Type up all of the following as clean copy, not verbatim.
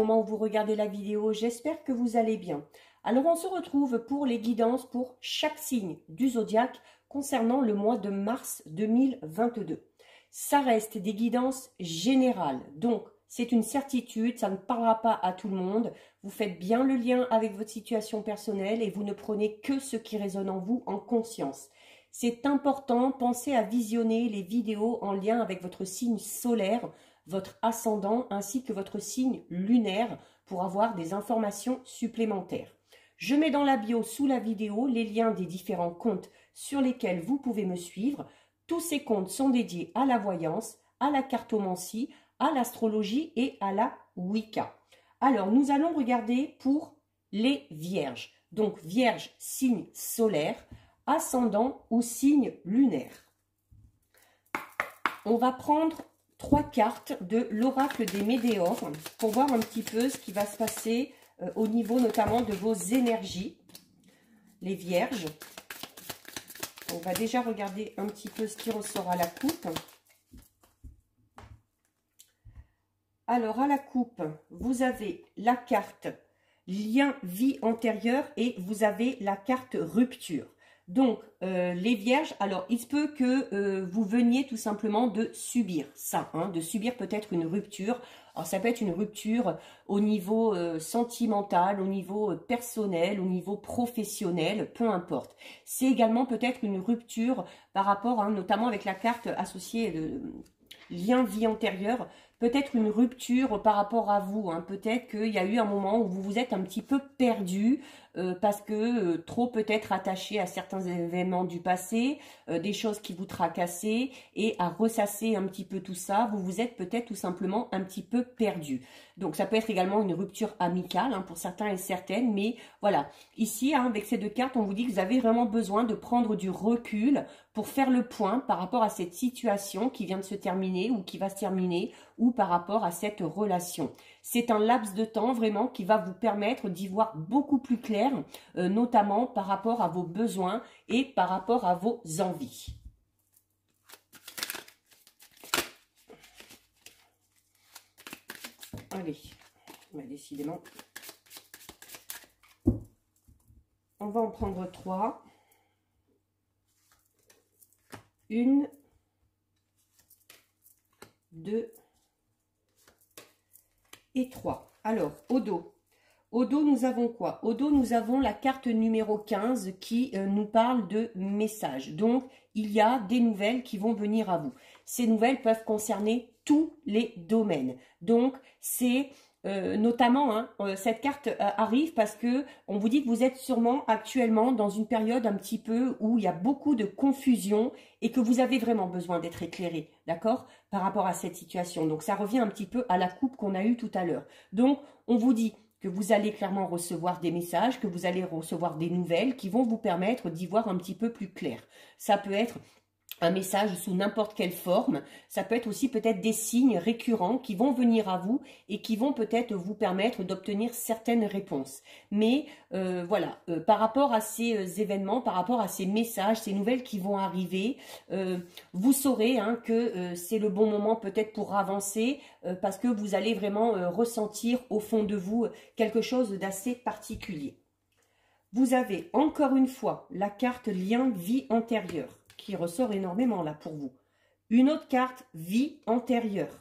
moment où vous regardez la vidéo, j'espère que vous allez bien. Alors on se retrouve pour les guidances pour chaque signe du zodiaque concernant le mois de mars 2022. Ça reste des guidances générales, donc c'est une certitude, ça ne parlera pas à tout le monde. Vous faites bien le lien avec votre situation personnelle et vous ne prenez que ce qui résonne en vous en conscience. C'est important, pensez à visionner les vidéos en lien avec votre signe solaire, votre ascendant ainsi que votre signe lunaire pour avoir des informations supplémentaires. Je mets dans la bio sous la vidéo les liens des différents comptes sur lesquels vous pouvez me suivre. Tous ces comptes sont dédiés à la voyance, à la cartomancie, à l'astrologie et à la Wicca. Alors, nous allons regarder pour les vierges. Donc, vierge, signe solaire, ascendant ou signe lunaire. On va prendre 3 cartes de l'oracle des Médéors pour voir un petit peu ce qui va se passer au niveau notamment de vos énergies, les vierges. On va déjà regarder un petit peu ce qui ressort à la coupe. Alors, à la coupe, vous avez la carte lien vie antérieure et vous avez la carte rupture. Donc, les vierges, alors il se peut que vous veniez tout simplement de subir ça, hein, de subir peut-être une rupture. Alors, ça peut être une rupture au niveau sentimental, au niveau personnel, au niveau professionnel, peu importe. C'est également peut-être une rupture par rapport, hein, notamment avec la carte associée de lien vie antérieure, peut-être une rupture par rapport à vous, hein. Peut-être qu'il y a eu un moment où vous vous êtes un petit peu perdu parce que trop peut-être attaché à certains événements du passé, des choses qui vous tracassaient, et à ressasser un petit peu tout ça, vous vous êtes peut-être tout simplement un petit peu perdu. Donc ça peut être également une rupture amicale, hein, pour certains et certaines, mais voilà, ici, hein, avec ces 2 cartes, on vous dit que vous avez vraiment besoin de prendre du recul pour faire le point par rapport à cette situation qui vient de se terminer ou qui va se terminer, ou par rapport à cette relation. C'est un laps de temps vraiment qui va vous permettre d'y voir beaucoup plus clair, notamment par rapport à vos besoins et par rapport à vos envies. Allez, décidément, on va en prendre 3. 1, 2 et 3. Alors, au dos. Au dos, nous avons quoi? Au dos, nous avons la carte numéro 15 qui nous parle de messages. Donc, il y a des nouvelles qui vont venir à vous. Ces nouvelles peuvent concerner tous les domaines. Donc, c'est notamment, hein, cette carte arrive parce que on vous dit que vous êtes sûrement actuellement dans une période un petit peu où il y a beaucoup de confusion et que vous avez vraiment besoin d'être éclairé, d'accord, par rapport à cette situation. Donc, ça revient un petit peu à la coupe qu'on a eue tout à l'heure. Donc, on vous dit que vous allez clairement recevoir des messages, que vous allez recevoir des nouvelles qui vont vous permettre d'y voir un petit peu plus clair. Ça peut être un message sous n'importe quelle forme, ça peut être aussi peut-être des signes récurrents qui vont venir à vous et qui vont peut-être vous permettre d'obtenir certaines réponses. Mais voilà, par rapport à ces événements, par rapport à ces messages, ces nouvelles qui vont arriver, vous saurez, hein, que c'est le bon moment peut-être pour avancer parce que vous allez vraiment ressentir au fond de vous quelque chose d'assez particulier. Vous avez encore une fois la carte lien vie antérieure qui ressort énormément là pour vous. Une autre carte, vie antérieure.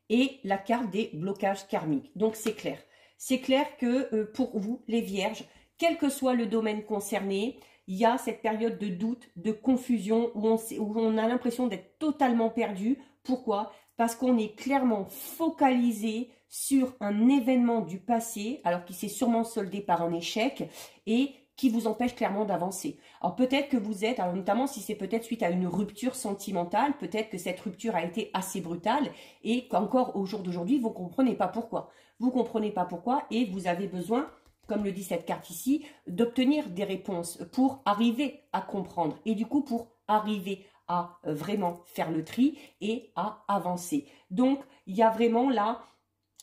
Et la carte des blocages karmiques. Donc c'est clair. C'est clair que pour vous, les vierges, quel que soit le domaine concerné, il y a cette période de doute, de confusion, où on a l'impression d'être totalement perdu. Pourquoi? Parce qu'on est clairement focalisé sur un événement du passé, alors qui s'est sûrement soldé par un échec, et qui vous empêche clairement d'avancer. Alors peut-être que vous êtes, alors notamment si c'est peut-être suite à une rupture sentimentale, peut-être que cette rupture a été assez brutale et qu'encore au jour d'aujourd'hui, vous ne comprenez pas pourquoi. Vous ne comprenez pas pourquoi et vous avez besoin, comme le dit cette carte ici, d'obtenir des réponses pour arriver à comprendre et du coup pour arriver à vraiment faire le tri et à avancer. Donc, il y a vraiment là,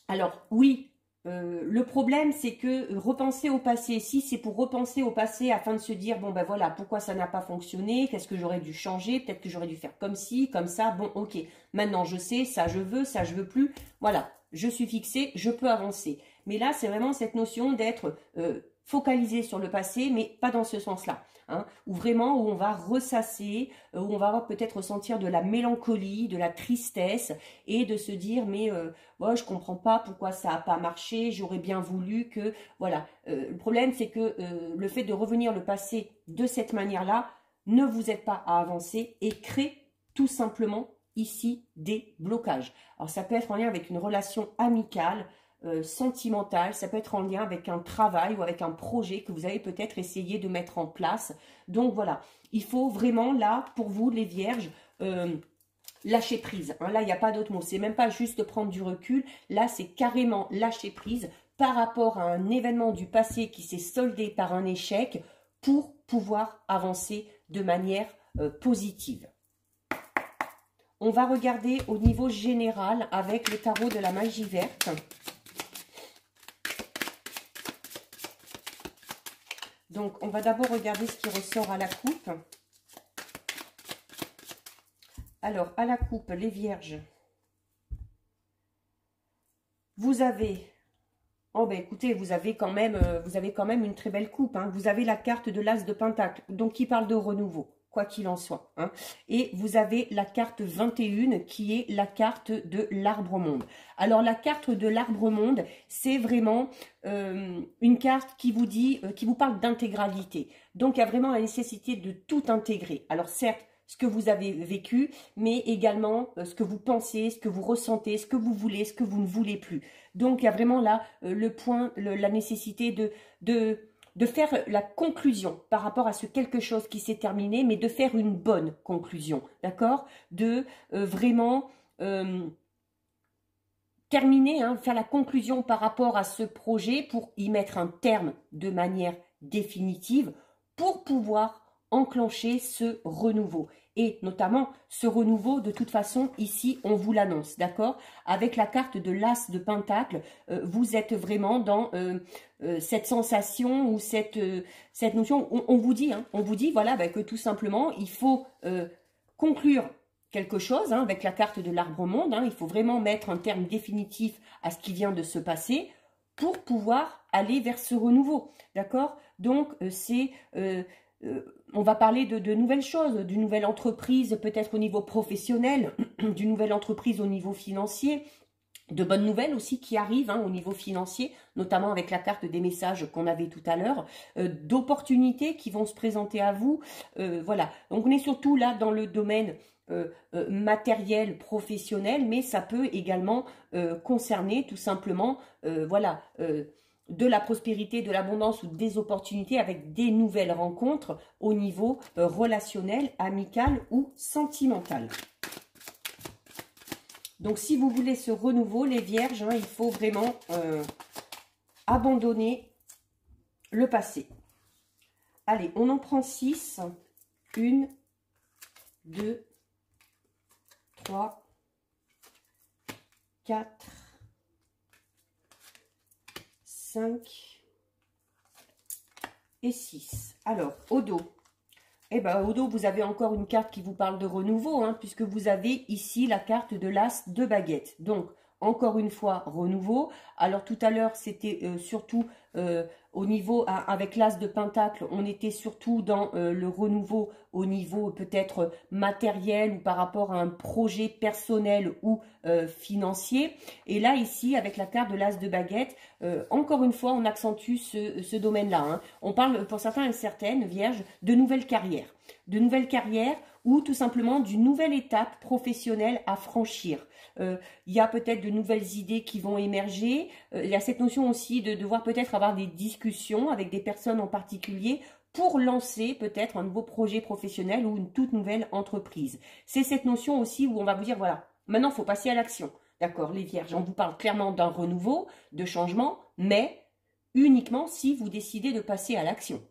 alors oui, le problème, c'est que repenser au passé, si c'est pour repenser au passé afin de se dire, bon ben voilà, pourquoi ça n'a pas fonctionné, qu'est-ce que j'aurais dû changer, peut-être que j'aurais dû faire comme ci, comme ça, bon ok, maintenant je sais, ça je veux plus, voilà. je suis fixé, je peux avancer. Mais là, c'est vraiment cette notion d'être focalisé sur le passé, mais pas dans ce sens-là. Hein, où vraiment, où on va ressasser, où on va peut-être ressentir de la mélancolie, de la tristesse, et de se dire, mais ouais, je comprends pas pourquoi ça n'a pas marché, j'aurais bien voulu que... Voilà, le problème, c'est que le fait de revenir le passé de cette manière-là ne vous aide pas à avancer et crée tout simplement ici des blocages. Alors ça peut être en lien avec une relation amicale, sentimentale, ça peut être en lien avec un travail ou avec un projet que vous avez peut-être essayé de mettre en place. Donc voilà, il faut vraiment là, pour vous les vierges, lâcher prise. Hein. Là, il n'y a pas d'autre mot, c'est même pas juste prendre du recul, là c'est carrément lâcher prise par rapport à un événement du passé qui s'est soldé par un échec pour pouvoir avancer de manière positive. On va regarder au niveau général avec le tarot de la magie verte. Donc, on va d'abord regarder ce qui ressort à la coupe. Alors, à la coupe, les vierges, vous avez... Oh ben écoutez, vous avez quand même une très belle coupe. Hein. Vous avez la carte de l'As de Pentacle, donc qui parle de renouveau, quoi qu'il en soit. Hein. Et vous avez la carte 21 qui est la carte de l'Arbre-Monde. Alors la carte de l'Arbre-Monde, c'est vraiment une carte qui vous dit, qui vous parle d'intégralité. Donc il y a vraiment la nécessité de tout intégrer. Alors certes, ce que vous avez vécu, mais également ce que vous pensez, ce que vous ressentez, ce que vous voulez, ce que vous ne voulez plus. Donc, il y a vraiment là le point, la nécessité de faire la conclusion par rapport à ce quelque chose qui s'est terminé, mais de faire une bonne conclusion, d'accord? De vraiment terminer, hein, faire la conclusion par rapport à ce projet pour y mettre un terme de manière définitive pour pouvoir enclencher ce renouveau. Et notamment, ce renouveau, de toute façon, ici, on vous l'annonce, d'accord? Avec la carte de l'As de Pentacle, vous êtes vraiment dans cette sensation ou cette notion, on vous dit, hein, voilà, bah, que tout simplement, il faut conclure quelque chose, hein, avec la carte de l'Arbre-Monde, hein, il faut vraiment mettre un terme définitif à ce qui vient de se passer pour pouvoir aller vers ce renouveau, d'accord? Donc, on va parler de nouvelles choses, d'une nouvelle entreprise peut-être au niveau professionnel, d'une nouvelle entreprise au niveau financier, de bonnes nouvelles aussi qui arrivent hein, au niveau financier, notamment avec la carte des messages qu'on avait tout à l'heure, d'opportunités qui vont se présenter à vous. Voilà, donc on est surtout là dans le domaine matériel, professionnel, mais ça peut également concerner tout simplement, voilà, de la prospérité, de l'abondance ou des opportunités avec des nouvelles rencontres au niveau relationnel, amical ou sentimental. Donc, si vous voulez ce renouveau, les vierges, hein, il faut vraiment abandonner le passé. Allez, on en prend 6. 1, 2, 3, 4, 5 et 6. Alors, au dos. Eh bien, au dos, vous avez encore une carte qui vous parle de renouveau, hein, puisque vous avez ici la carte de l'As de baguette. Donc, encore une fois, renouveau. Alors, tout à l'heure, c'était surtout au niveau, avec l'As de Pentacle, on était surtout dans le renouveau au niveau peut-être matériel ou par rapport à un projet personnel ou financier. Et là, ici, avec la carte de l'As de baguette, encore une fois, on accentue ce domaine-là. Hein. On parle, pour certains et certaines, vierges, de nouvelles carrières. De nouvelles carrières ou tout simplement d'une nouvelle étape professionnelle à franchir. Il y a peut-être de nouvelles idées qui vont émerger. Il y a cette notion aussi de devoir peut-être avoir des discussions avec des personnes en particulier pour lancer peut-être un nouveau projet professionnel ou une toute nouvelle entreprise. C'est cette notion aussi où on va vous dire, voilà, maintenant il faut passer à l'action. D'accord, les vierges, on vous parle clairement d'un renouveau, de changement, mais uniquement si vous décidez de passer à l'action.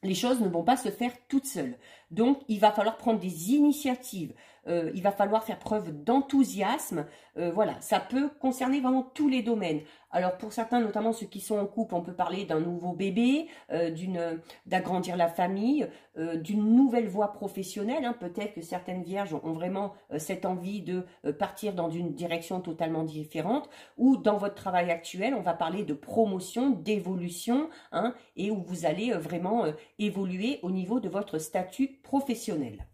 Les choses ne vont pas se faire toutes seules. Donc, il va falloir prendre des initiatives. il va falloir faire preuve d'enthousiasme. Voilà, ça peut concerner vraiment tous les domaines. Alors pour certains, notamment ceux qui sont en couple, on peut parler d'un nouveau bébé, d'agrandir la famille, d'une nouvelle voie professionnelle. Hein. Peut-être que certaines vierges ont vraiment cette envie de partir dans une direction totalement différente. Ou dans votre travail actuel, on va parler de promotion, d'évolution, hein, et où vous allez vraiment évoluer au niveau de votre statut professionnel.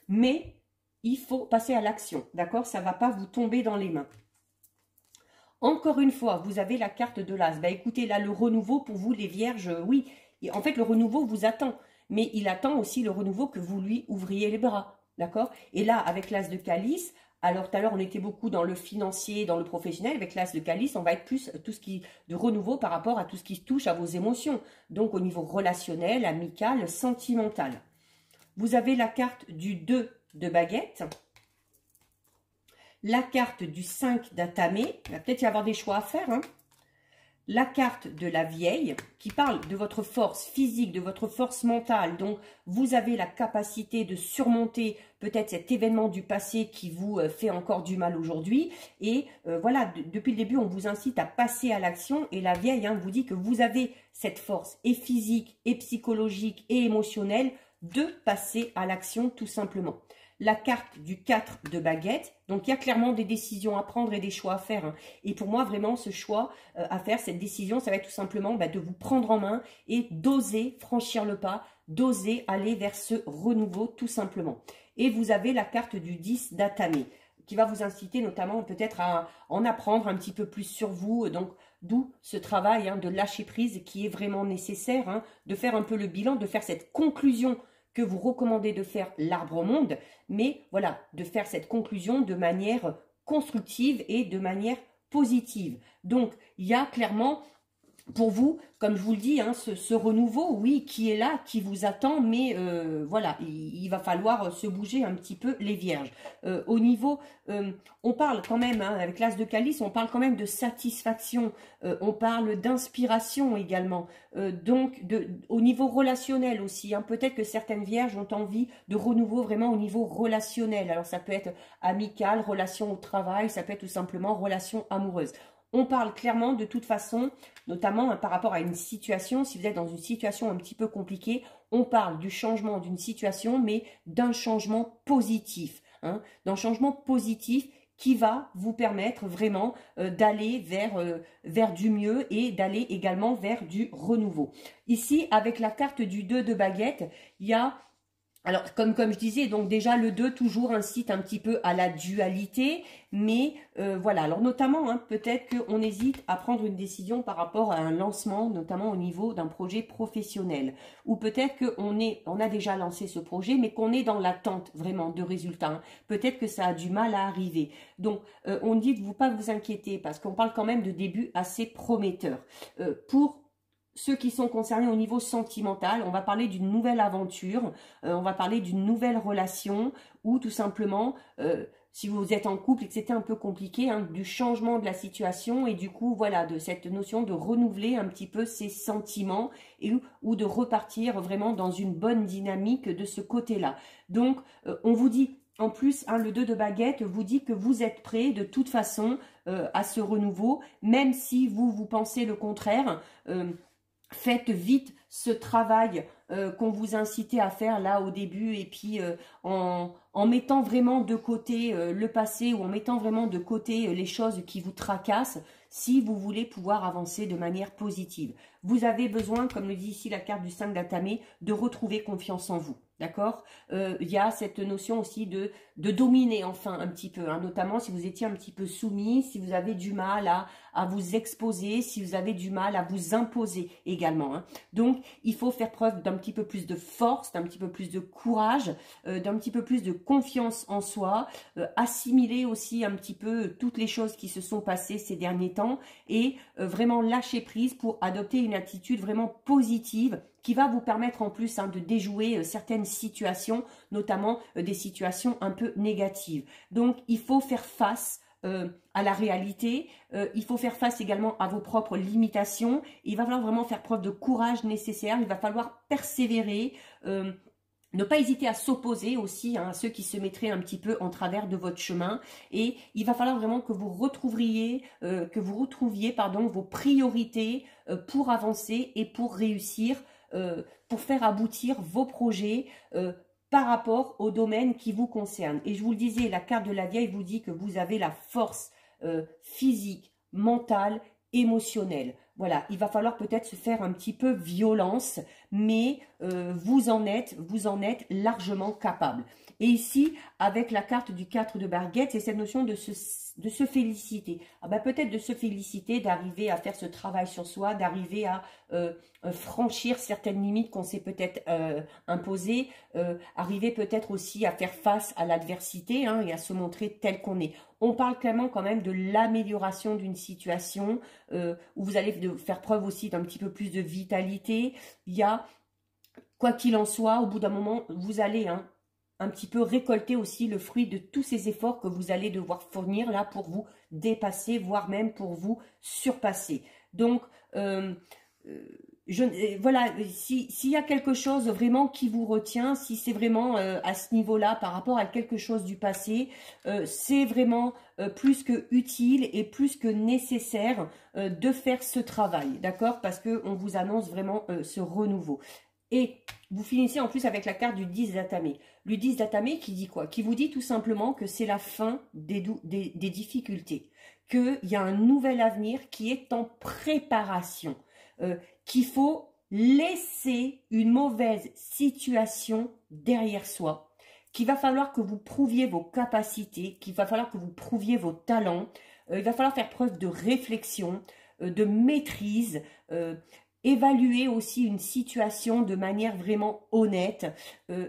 Mais il faut passer à l'action, d'accord? Ça ne va pas vous tomber dans les mains. Encore une fois, vous avez la carte de l'As. Bah, écoutez, là, le renouveau pour vous, les vierges, oui. Et en fait, le renouveau vous attend. Mais il attend aussi le renouveau que vous lui ouvriez les bras. D'accord? Et là, avec l'As de Calice, alors tout à l'heure, on était beaucoup dans le financier, dans le professionnel. Avec l'As de Calice, on va être plus tout ce qui de renouveau par rapport à tout ce qui touche à vos émotions. Donc, au niveau relationnel, amical, sentimental. Vous avez la carte du 2 de baguette. La carte du 5 d'atamé, il va peut-être y avoir des choix à faire. Hein. La carte de la vieille, qui parle de votre force physique, de votre force mentale. Donc, vous avez la capacité de surmonter peut-être cet événement du passé qui vous fait encore du mal aujourd'hui. Et voilà, depuis le début, on vous incite à passer à l'action. Et la vieille hein, vous dit que vous avez cette force et physique, et psychologique, et émotionnelle de passer à l'action tout simplement. La carte du 4 de baguette. Donc, il y a clairement des décisions à prendre et des choix à faire. Hein. Et pour moi, vraiment, ce choix à faire, cette décision, ça va être tout simplement de vous prendre en main et d'oser franchir le pas, d'oser aller vers ce renouveau tout simplement. Et vous avez la carte du 10 d'atamé qui va vous inciter notamment peut-être à en apprendre un petit peu plus sur vous. Donc, d'où ce travail hein, de lâcher prise qui est vraiment nécessaire, hein, de faire un peu le bilan, de faire cette conclusion que vous recommandez de faire l'arbre au monde, mais voilà, de faire cette conclusion de manière constructive et de manière positive. Donc, il y a clairement pour vous, comme je vous le dis, hein, ce renouveau, oui, qui est là, qui vous attend, mais voilà, il va falloir se bouger un petit peu les vierges. Au niveau, on parle quand même, hein, avec l'As de Calice, on parle quand même de satisfaction, on parle d'inspiration également, donc au niveau relationnel aussi, hein, peut-être que certaines vierges ont envie de renouveau vraiment au niveau relationnel, alors ça peut être amical, relation au travail, ça peut être tout simplement relation amoureuse. On parle clairement de toute façon, notamment hein, par rapport à une situation, si vous êtes dans une situation un petit peu compliquée, on parle du changement d'une situation, mais d'un changement positif. Hein, d'un changement positif qui va vous permettre vraiment d'aller vers du mieux et d'aller également vers du renouveau. Ici, avec la carte du 2 de baguette, il y a... Alors, comme je disais, donc déjà le 2 toujours incite un petit peu à la dualité, mais voilà, alors notamment, hein, peut-être qu'on hésite à prendre une décision par rapport à un lancement, notamment au niveau d'un projet professionnel, ou peut-être on a déjà lancé ce projet, mais qu'on est dans l'attente vraiment de résultats. Hein. Peut-être que ça a du mal à arriver. Donc, on dit de pas vous inquiéter, parce qu'on parle quand même de débuts assez prometteurs. Pour ceux qui sont concernés au niveau sentimental, on va parler d'une nouvelle aventure, on va parler d'une nouvelle relation ou tout simplement, si vous êtes en couple et que c'était un peu compliqué, hein, du changement de la situation et du coup, voilà, de cette notion de renouveler un petit peu ses sentiments ou de repartir vraiment dans une bonne dynamique de ce côté-là. Donc, on vous dit... En plus, hein, le 2 de baguette vous dit que vous êtes prêt de toute façon à ce renouveau, même si vous pensez le contraire. Faites vite ce travail qu'on vous incitait à faire là au début et puis en mettant vraiment de côté le passé ou en mettant vraiment de côté les choses qui vous tracassent si vous voulez pouvoir avancer de manière positive. Vous avez besoin, comme le dit ici la carte du 5 d'atamé, de retrouver confiance en vous. D'accord? Il y a cette notion aussi de dominer enfin un petit peu, hein, notamment si vous étiez un petit peu soumis, si vous avez du mal à vous exposer, si vous avez du mal à vous imposer également. Hein. Donc, il faut faire preuve d'un petit peu plus de force, d'un petit peu plus de courage, d'un petit peu plus de confiance en soi, assimiler aussi un petit peu toutes les choses qui se sont passées ces derniers temps et vraiment lâcher prise pour adopter une attitude vraiment positive qui va vous permettre en plus hein, de déjouer certaines situations, notamment des situations un peu négatives. Donc, il faut faire face à la réalité, il faut faire face également à vos propres limitations, il va falloir vraiment faire preuve de courage nécessaire, il va falloir persévérer, Ne pas hésiter à s'opposer aussi à ceux qui se mettraient un petit peu en travers de votre chemin. Et il va falloir vraiment que vous retrouviez vos priorités pour avancer et pour réussir, pour faire aboutir vos projets par rapport au domaine qui vous concerne. Et je vous le disais, la carte de la vieille vous dit que vous avez la force physique, mentale, émotionnelle. Voilà, il va falloir peut-être se faire un petit peu violence, mais vous en êtes largement capable. Et ici, avec la carte du 4 de baguettes, c'est cette notion de se féliciter. Ah ben, peut-être de se féliciter, d'arriver à faire ce travail sur soi, d'arriver à franchir certaines limites qu'on s'est peut-être imposées, arriver peut-être aussi à faire face à l'adversité et à se montrer tel qu'on est. On parle quand même de l'amélioration d'une situation où vous allez faire preuve aussi d'un petit peu plus de vitalité. Il y a, quoi qu'il en soit, au bout d'un moment, vous allez un petit peu récolter aussi le fruit de tous ces efforts que vous allez devoir fournir là pour vous dépasser, voire même pour vous surpasser. Donc, voilà, s'il y a quelque chose vraiment qui vous retient, si c'est vraiment à ce niveau-là par rapport à quelque chose du passé, c'est vraiment plus que utile et plus que nécessaire de faire ce travail, d'accord? Parce qu'on vous annonce vraiment ce renouveau. Et vous finissez en plus avec la carte du 10 d'atamé. Le 10 d'atamé qui dit quoi? Qui vous dit tout simplement que c'est la fin des difficultés, qu'il y a un nouvel avenir qui est en préparation, qu'il faut laisser une mauvaise situation derrière soi, qu'il va falloir que vous prouviez vos capacités, qu'il va falloir que vous prouviez vos talents, il va falloir faire preuve de réflexion, de maîtrise, évaluer aussi une situation de manière vraiment honnête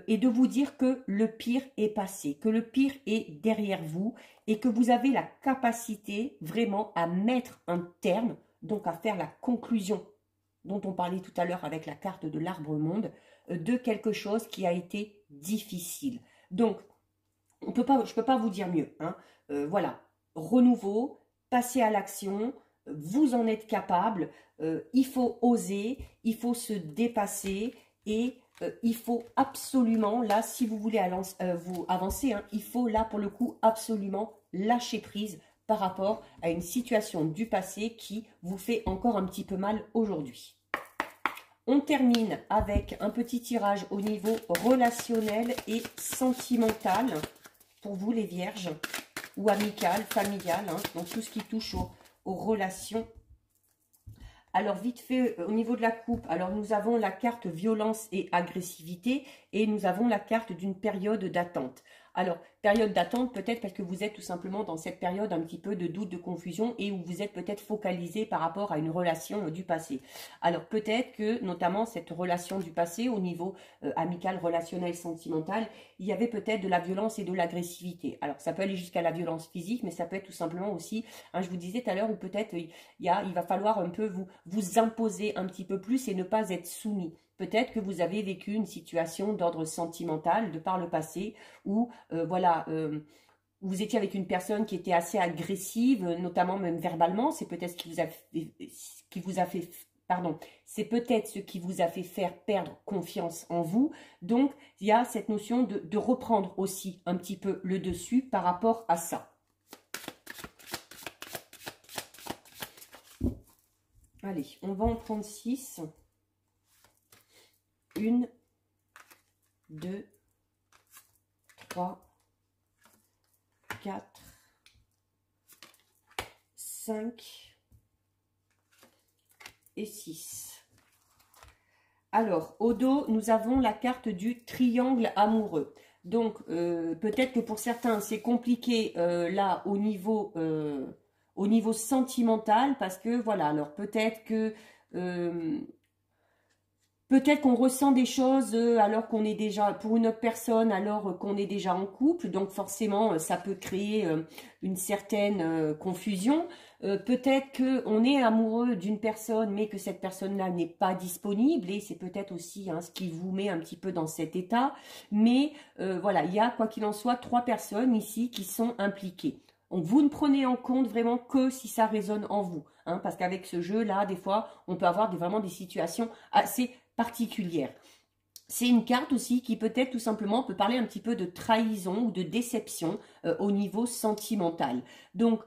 et de vous dire que le pire est passé, que le pire est derrière vous et que vous avez la capacité vraiment à mettre un terme, donc à faire la conclusion dont on parlait tout à l'heure avec la carte de l'arbre-monde, de quelque chose qui a été difficile. Donc, je ne peux pas vous dire mieux. Voilà, renouveau, passer à l'action, vous en êtes capable, il faut oser, il faut se dépasser et il faut absolument, là, si vous voulez vous avancer, il faut là, pour le coup, absolument lâcher prise par rapport à une situation du passé qui vous fait encore un petit peu mal aujourd'hui. On termine avec un petit tirage au niveau relationnel et sentimental pour vous les vierges, ou amical, familial, donc tout ce qui touche aux relations. Alors vite fait, au niveau de la coupe, alors nous avons la carte violence et agressivité et nous avons la carte d'une période d'attente. Alors, période d'attente, peut-être parce que vous êtes tout simplement dans cette période un petit peu de doute, de confusion et où vous êtes peut-être focalisé par rapport à une relation du passé. Alors, peut-être que, notamment, cette relation du passé, au niveau amical, relationnel, sentimental, il y avait peut-être de la violence et de l'agressivité. Alors, ça peut aller jusqu'à la violence physique, mais ça peut être tout simplement aussi, je vous disais tout à l'heure, où peut-être il va falloir un peu vous imposer un petit peu plus et ne pas être soumis. Peut-être que vous avez vécu une situation d'ordre sentimental de par le passé où, vous étiez avec une personne qui était assez agressive, notamment même verbalement. C'est peut-être c'est peut-être ce qui vous a fait faire perdre confiance en vous. Donc, il y a cette notion de reprendre aussi un petit peu le dessus par rapport à ça. Allez, on va en prendre 6. 1, 2, 3, 4, 5 et 6. Alors, au dos, nous avons la carte du triangle amoureux. Donc, peut-être que pour certains, c'est compliqué là au niveau sentimental parce que, voilà, alors peut-être que... peut-être qu'on ressent des choses alors qu'on est déjà, pour une autre personne, alors qu'on est déjà en couple. Donc forcément, ça peut créer une certaine confusion. Peut-être qu'on est amoureux d'une personne, mais que cette personne-là n'est pas disponible. Et c'est peut-être aussi ce qui vous met un petit peu dans cet état. Mais voilà, il y a, quoi qu'il en soit, 3 personnes ici qui sont impliquées. Donc, vous ne prenez en compte vraiment que si ça résonne en vous. Parce qu'avec ce jeu-là, des fois, on peut avoir vraiment des situations assez particulière. C'est une carte aussi qui peut-être tout simplement peut parler un petit peu de trahison ou de déception au niveau sentimental. Donc,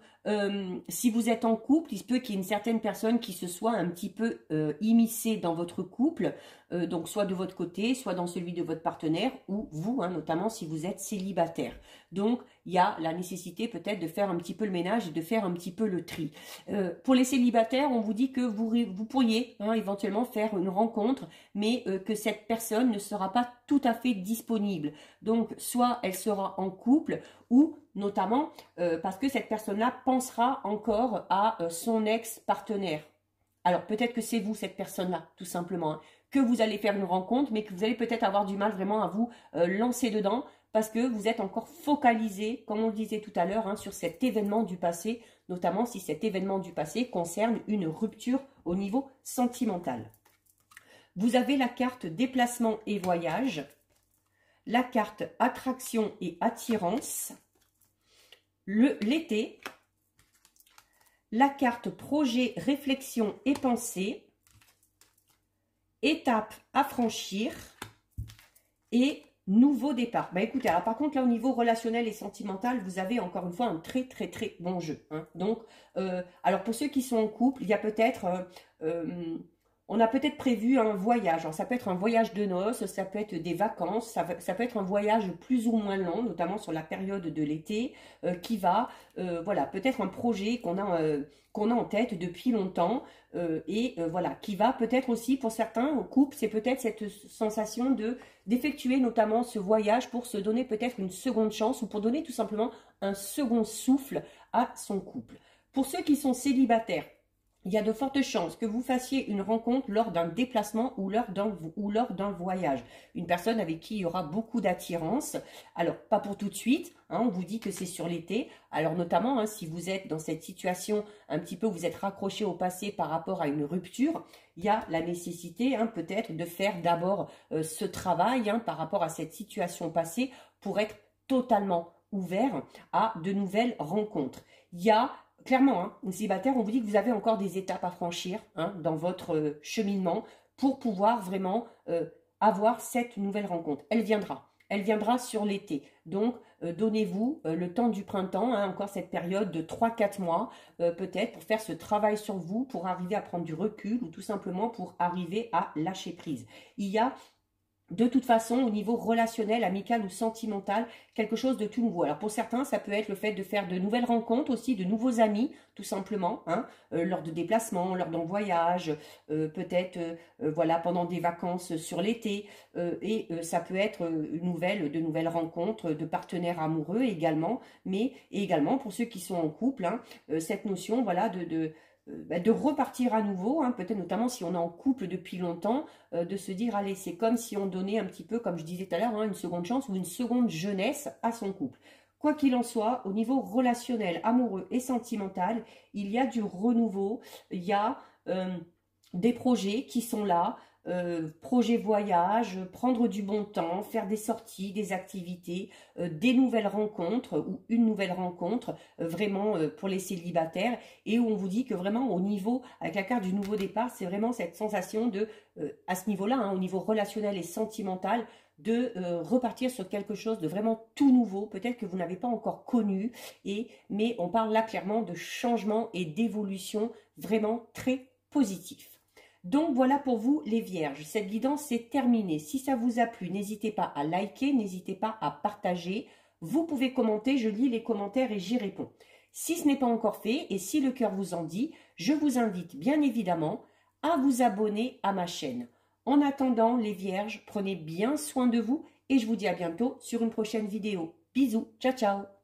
si vous êtes en couple, il se peut qu'il y ait une certaine personne qui se soit un petit peu immiscée dans votre couple, donc soit de votre côté, soit dans celui de votre partenaire, ou vous, hein, notamment si vous êtes célibataire. Donc, il y a la nécessité peut-être de faire un petit peu le ménage et de faire un petit peu le tri. Pour les célibataires, on vous dit que vous pourriez hein, éventuellement faire une rencontre, mais que cette personne ne sera pas tout à fait disponible. Donc, soit elle sera en couple, ou notamment parce que cette personne-là pensera encore à son ex-partenaire. Alors, peut-être que c'est vous, cette personne-là, tout simplement, hein, que vous allez faire une rencontre, mais que vous allez peut-être avoir du mal vraiment à vous lancer dedans, parce que vous êtes encore focalisé, comme on le disait tout à l'heure, hein, sur cet événement du passé, notamment si cet événement du passé concerne une rupture au niveau sentimental. Vous avez la carte déplacement et voyage, la carte attraction et attirance, l'été, la carte projet, réflexion et pensée, étape à franchir et nouveau départ. Bah écoutez, alors par contre là au niveau relationnel et sentimental, vous avez encore une fois un très bon jeu. Hein. Donc, alors pour ceux qui sont en couple, il y a peut-être... on a peut-être prévu un voyage. Alors, ça peut être un voyage de noces, ça peut être des vacances, ça peut être un voyage plus ou moins long, notamment sur la période de l'été, qui va, voilà, peut-être un projet qu'on a en tête depuis longtemps, voilà, qui va peut-être aussi, pour certains, au couple, c'est peut-être cette sensation d'effectuer notamment ce voyage pour se donner peut-être une seconde chance ou pour donner tout simplement un second souffle à son couple. Pour ceux qui sont célibataires, il y a de fortes chances que vous fassiez une rencontre lors d'un déplacement ou lors d'un voyage. Une personne avec qui il y aura beaucoup d'attirance. Alors, pas pour tout de suite, hein, on vous dit que c'est sur l'été. Alors, notamment, hein, si vous êtes dans cette situation un petit peu où vous êtes raccroché au passé par rapport à une rupture, il y a la nécessité hein, peut-être de faire d'abord ce travail hein, par rapport à cette situation passée pour être totalement ouvert à de nouvelles rencontres. Il y a clairement, hein, une célibataire, on vous dit que vous avez encore des étapes à franchir hein, dans votre cheminement pour pouvoir vraiment avoir cette nouvelle rencontre. Elle viendra sur l'été. Donc, donnez-vous le temps du printemps, hein, encore cette période de 3-4 mois, peut-être pour faire ce travail sur vous, pour arriver à prendre du recul ou tout simplement pour arriver à lâcher prise. Il y a de toute façon, au niveau relationnel, amical ou sentimental, quelque chose de tout nouveau. Alors pour certains, ça peut être le fait de faire de nouvelles rencontres aussi, de nouveaux amis, tout simplement, hein, lors de déplacements, lors d'un voyage, peut-être voilà, pendant des vacances sur l'été. Ça peut être de nouvelles rencontres de partenaires amoureux également, mais également pour ceux qui sont en couple, hein, cette notion voilà, de repartir à nouveau, hein, peut-être notamment si on est en couple depuis longtemps, de se dire, allez, c'est comme si on donnait un petit peu, comme je disais tout à l'heure, hein, une seconde chance ou une seconde jeunesse à son couple. Quoi qu'il en soit, au niveau relationnel, amoureux et sentimental, il y a du renouveau, il y a des projets qui sont là, projet voyage, prendre du bon temps, faire des sorties, des activités, des nouvelles rencontres ou une nouvelle rencontre vraiment pour les célibataires et où on vous dit que vraiment au niveau, avec la carte du nouveau départ, c'est vraiment cette sensation de, à ce niveau-là, hein, au niveau relationnel et sentimental, de repartir sur quelque chose de vraiment tout nouveau, peut-être que vous n'avez pas encore connu, mais on parle là clairement de changement et d'évolution vraiment très positif. Donc voilà pour vous les vierges, cette guidance est terminée. Si ça vous a plu, n'hésitez pas à liker, n'hésitez pas à partager. Vous pouvez commenter, je lis les commentaires et j'y réponds. Si ce n'est pas encore fait et si le cœur vous en dit, je vous invite bien évidemment à vous abonner à ma chaîne. En attendant les vierges, prenez bien soin de vous et je vous dis à bientôt sur une prochaine vidéo. Bisous, ciao ciao.